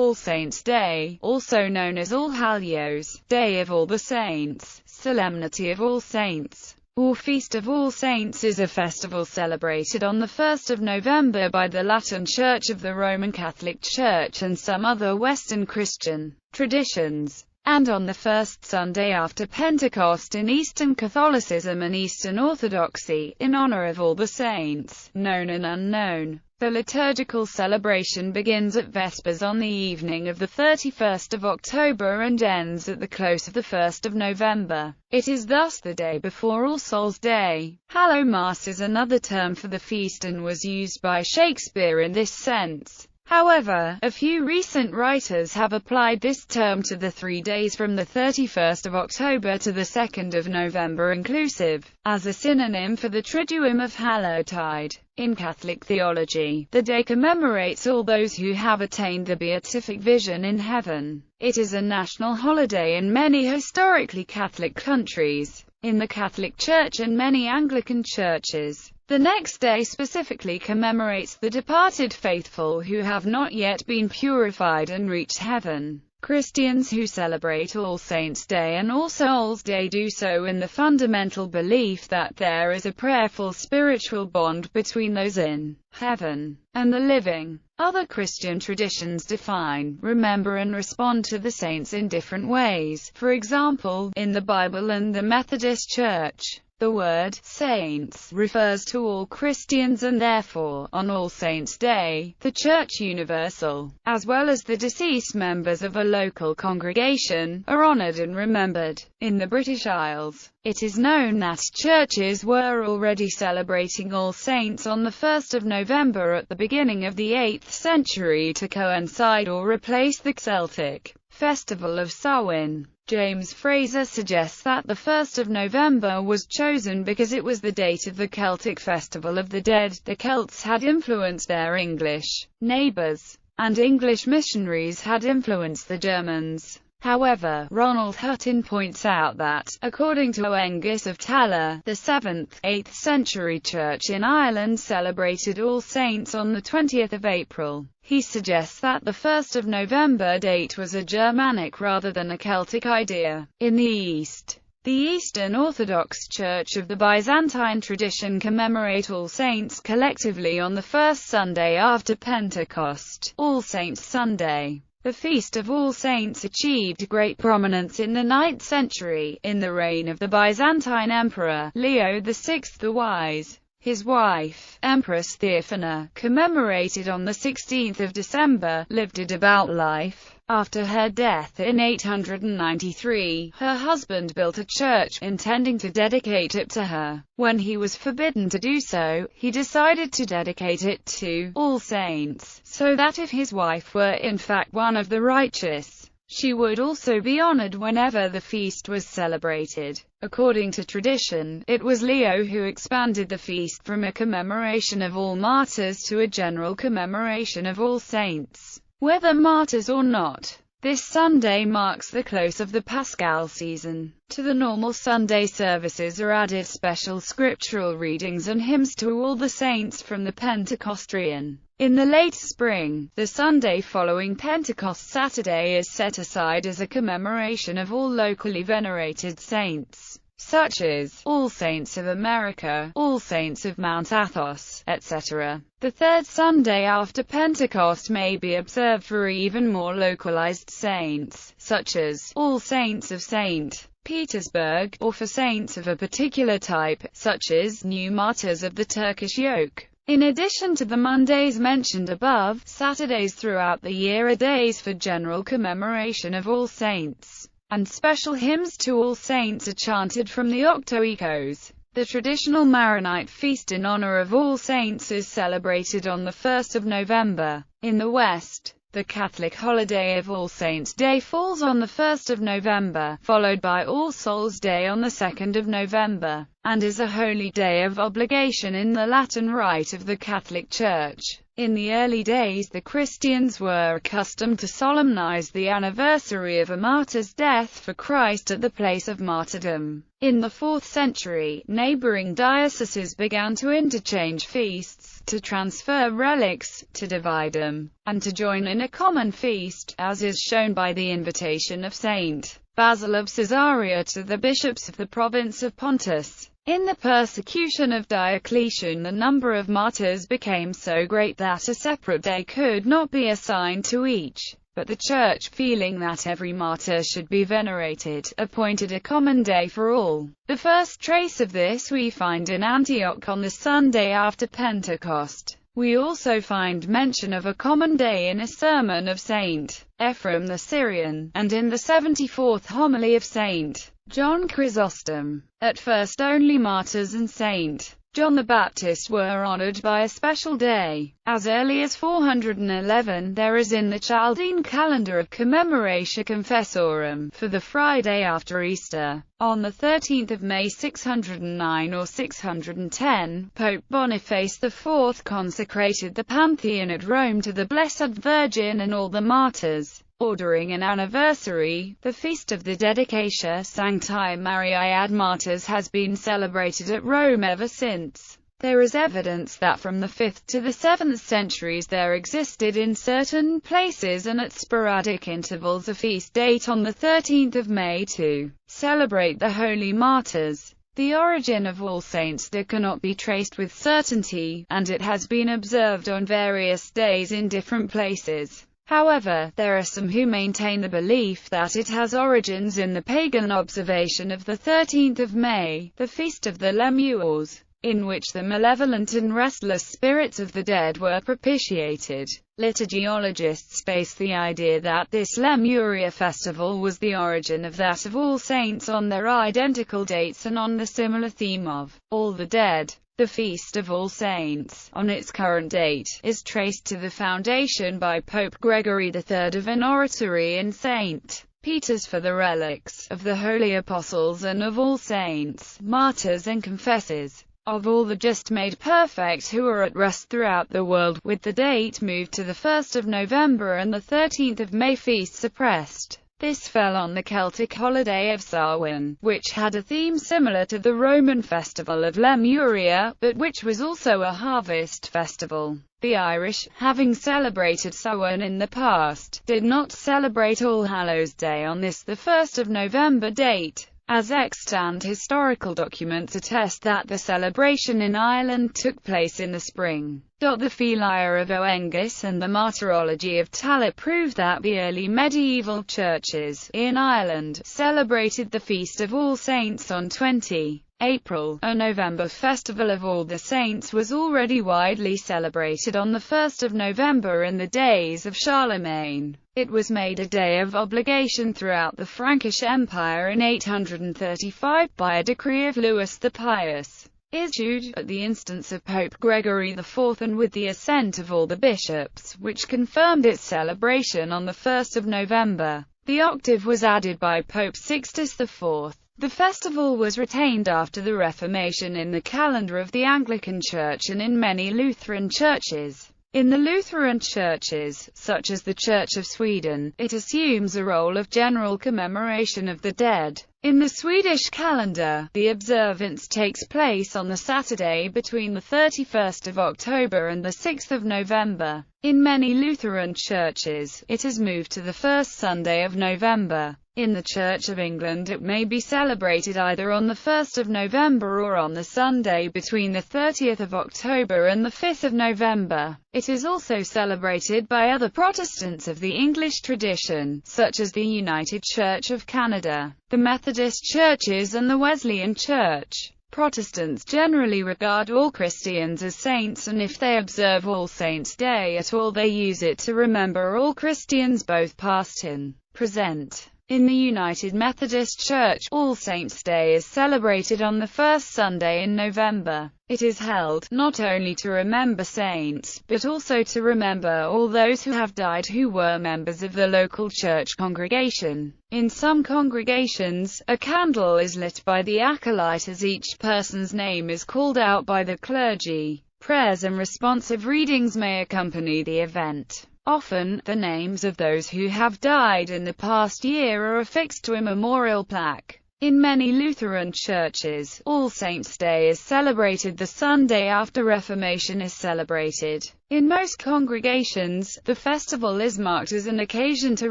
All Saints' Day, also known as All Hallows, Day of All the Saints, Solemnity of All Saints, or Feast of All Saints, is a festival celebrated on the 1st of November by the Latin Church of the Roman Catholic Church and some other Western Christian traditions, and on the first Sunday after Pentecost in Eastern Catholicism and Eastern Orthodoxy, in honor of all the saints, known and unknown. The liturgical celebration begins at Vespers on the evening of the 31st of October and ends at the close of the 1st of November. It is thus the day before All Souls' Day. Hallow Mass is another term for the feast and was used by Shakespeare in this sense. However, a few recent writers have applied this term to the 3 days from the 31st of October to the 2nd of November inclusive, as a synonym for the Triduum of Hallowtide. In Catholic theology, the day commemorates all those who have attained the beatific vision in heaven. It is a national holiday in many historically Catholic countries. In the Catholic Church and many Anglican churches, the next day specifically commemorates the departed faithful who have not yet been purified and reached heaven. Christians who celebrate All Saints' Day and All Souls' Day do so in the fundamental belief that there is a prayerful spiritual bond between those in heaven and the living. Other Christian traditions define, remember and respond to the saints in different ways. For example, in the Bible and the Methodist Church, the word saints refers to all Christians and therefore, on All Saints' Day, the Church Universal, as well as the deceased members of a local congregation, are honored and remembered. In the British Isles, it is known that churches were already celebrating All Saints on the 1st of November at the beginning of the 8th century to coincide or replace the Celtic festival of Samhain. James Fraser suggests that the 1st of November was chosen because it was the date of the Celtic Festival of the Dead. The Celts had influenced their English neighbours, and English missionaries had influenced the Germans. However, Ronald Hutton points out that, according to Oengus of Taller, the 7th, 8th century church in Ireland celebrated All Saints on the 20th of April. He suggests that the 1st of November date was a Germanic rather than a Celtic idea. In the East, the Eastern Orthodox Church of the Byzantine tradition commemorate All Saints collectively on the first Sunday after Pentecost, All Saints' Sunday. The Feast of All Saints achieved great prominence in the 9th century, in the reign of the Byzantine Emperor, Leo VI the Wise. His wife, Empress Theophana, commemorated on the 16th of December, lived a devout life. After her death in 893, her husband built a church, intending to dedicate it to her. When he was forbidden to do so, he decided to dedicate it to All Saints, so that if his wife were in fact one of the righteous, she would also be honored whenever the feast was celebrated. According to tradition, it was Leo who expanded the feast from a commemoration of all martyrs to a general commemoration of all saints, whether martyrs or not. This Sunday marks the close of the Paschal season. To the normal Sunday services are added special scriptural readings and hymns to all the saints from the Pentecostrian. In the late spring, the Sunday following Pentecost Saturday is set aside as a commemoration of all locally venerated saints, such as All Saints of America, All Saints of Mount Athos, etc. The third Sunday after Pentecost may be observed for even more localized saints, such as All Saints of St. Petersburg, or for saints of a particular type, such as New Martyrs of the Turkish Yoke. In addition to the Mondays mentioned above, Saturdays throughout the year are days for general commemoration of all saints, and special hymns to all saints are chanted from the octoechos. The traditional Maronite feast in honor of all saints is celebrated on the 1st of November. In the West, the Catholic holiday of All Saints' Day falls on the 1st of November, followed by All Souls' Day on the 2nd of November, and is a holy day of obligation in the Latin Rite of the Catholic Church. In the early days, the Christians were accustomed to solemnize the anniversary of a martyr's death for Christ at the place of martyrdom. In the 4th century, neighboring dioceses began to interchange feasts. to transfer relics, to divide them, and to join in a common feast, as is shown by the invitation of Saint Basil of Caesarea to the bishops of the province of Pontus. In the persecution of Diocletian, the number of martyrs became so great that a separate day could not be assigned to each. But the Church, feeling that every martyr should be venerated, appointed a common day for all. The first trace of this we find in Antioch on the Sunday after Pentecost. We also find mention of a common day in a sermon of Saint Ephrem the Syrian, and in the 74th homily of Saint John Chrysostom. At first only martyrs and Saint John the Baptist were honored by a special day. As early as 411, there is in the Chaldean calendar a commemoratio confessorum for the Friday after Easter. On the 13th of May 609 or 610, Pope Boniface IV consecrated the Pantheon at Rome to the Blessed Virgin and all the martyrs, ordering an anniversary. The feast of the Dedicatia Sancti Mariae ad Martyrs has been celebrated at Rome ever since. There is evidence that from the 5th to the 7th centuries there existed in certain places and at sporadic intervals a feast date on the 13th of May to celebrate the holy martyrs. The origin of All Saints' Day cannot be traced with certainty, and it has been observed on various days in different places. However, there are some who maintain the belief that it has origins in the pagan observation of the 13th of May, the feast of the Lemures, in which the malevolent and restless spirits of the dead were propitiated. Liturgiologists base the idea that this Lemuria festival was the origin of that of All Saints on their identical dates and on the similar theme of all the dead. The Feast of All Saints, on its current date, is traced to the foundation by Pope Gregory III of an oratory in St. Peter's for the relics of the holy apostles and of all saints, martyrs and confessors, of all the just made perfect who are at rest throughout the world, with the date moved to the 1st of November and the 13th of May feast suppressed. This fell on the Celtic holiday of Samhain, which had a theme similar to the Roman festival of Lemuria, but which was also a harvest festival. The Irish, having celebrated Samhain in the past, did not celebrate All Hallows' Day on this the 1st of November date, as extant historical documents attest that the celebration in Ireland took place in the spring. The Philia of Oengus and the Martyrology of Talat prove that the early medieval churches in Ireland celebrated the Feast of All Saints on 20 April. A November festival of All the Saints was already widely celebrated on the 1st of November in the days of Charlemagne. It was made a day of obligation throughout the Frankish Empire in 835 by a decree of Louis the Pious, issued at the instance of Pope Gregory IV and with the assent of all the bishops, which confirmed its celebration on the 1st of November. The octave was added by Pope Sixtus IV. The festival was retained after the Reformation in the calendar of the Anglican Church and in many Lutheran churches. In the Lutheran churches, such as the Church of Sweden, it assumes a role of general commemoration of the dead. In the Swedish calendar, the observance takes place on the Saturday between the 31st of October and the 6th of November. In many Lutheran churches, it is moved to the first Sunday of November. In the Church of England it may be celebrated either on the 1st of November or on the Sunday between the 30th of October and the 5th of November. It is also celebrated by other Protestants of the English tradition, such as the United Church of Canada, the Methodist Churches and the Wesleyan Church. Protestants generally regard all Christians as saints, and if they observe All Saints' Day at all they use it to remember all Christians, both past and present. In the United Methodist Church, All Saints' Day is celebrated on the first Sunday in November. It is held, not only to remember saints, but also to remember all those who have died who were members of the local church congregation. In some congregations, a candle is lit by the acolyte as each person's name is called out by the clergy. Prayers and responsive readings may accompany the event. Often, the names of those who have died in the past year are affixed to a memorial plaque. In many Lutheran churches, All Saints' Day is celebrated the Sunday after Reformation is celebrated. In most congregations, the festival is marked as an occasion to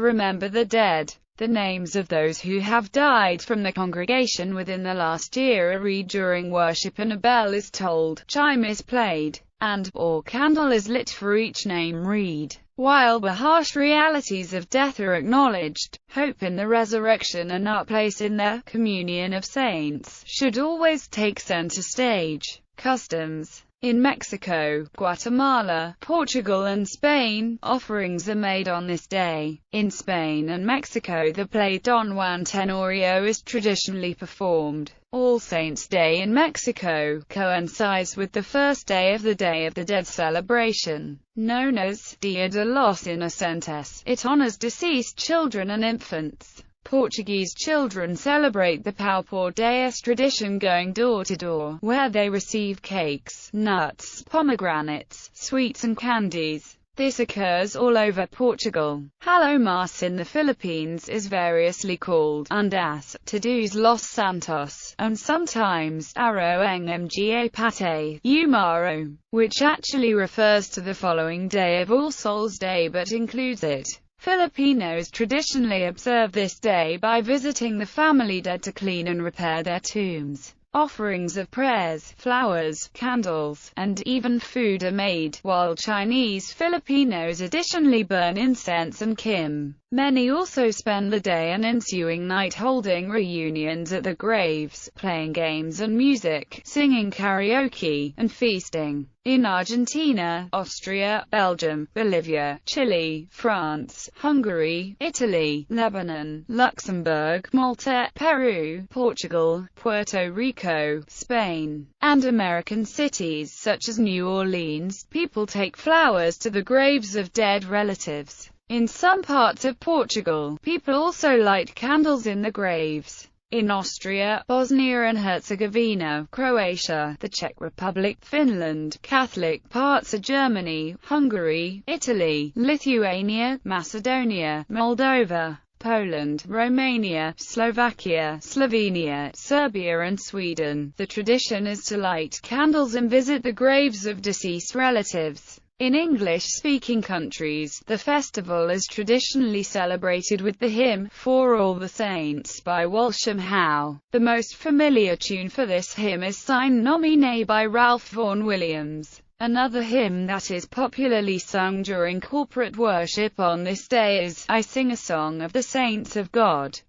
remember the dead. The names of those who have died from the congregation within the last year are read during worship, and a bell is tolled, chime is played, and/or candle is lit for each name read. While the harsh realities of death are acknowledged, hope in the resurrection and our place in the communion of saints should always take center stage. Customs. In Mexico, Guatemala, Portugal and Spain, offerings are made on this day. In Spain and Mexico, the play Don Juan Tenorio is traditionally performed. All Saints' Day in Mexico coincides with the first day of the Day of the Dead celebration, known as Dia de los Inocentes. It honors deceased children and infants. Portuguese children celebrate the Pau por Deus tradition, going door to door, where they receive cakes, nuts, pomegranates, sweets and candies. This occurs all over Portugal. Halo Mass in the Philippines is variously called Undas, Todos los Santos, and sometimes Araw ng Mga Patay, Umaro, which actually refers to the following day of All Souls' Day but includes it. Filipinos traditionally observe this day by visiting the family dead to clean and repair their tombs. Offerings of prayers, flowers, candles, and even food are made, while Chinese Filipinos additionally burn incense and kim. Many also spend the day and ensuing night holding reunions at the graves, playing games and music, singing karaoke, and feasting. In Argentina, Austria, Belgium, Bolivia, Chile, France, Hungary, Italy, Lebanon, Luxembourg, Malta, Peru, Portugal, Puerto Rico, Spain, and American cities such as New Orleans, people take flowers to the graves of dead relatives. In some parts of Portugal, people also light candles in the graves. In Austria, Bosnia and Herzegovina, Croatia, the Czech Republic, Finland, Catholic parts of Germany, Hungary, Italy, Lithuania, Macedonia, Moldova, Poland, Romania, Slovakia, Slovenia, Serbia and Sweden, the tradition is to light candles and visit the graves of deceased relatives. In English-speaking countries, the festival is traditionally celebrated with the hymn, For All the Saints, by Walsham Howe. The most familiar tune for this hymn is Sign Nomine by Ralph Vaughan Williams. Another hymn that is popularly sung during corporate worship on this day is, I Sing a Song of the Saints of God.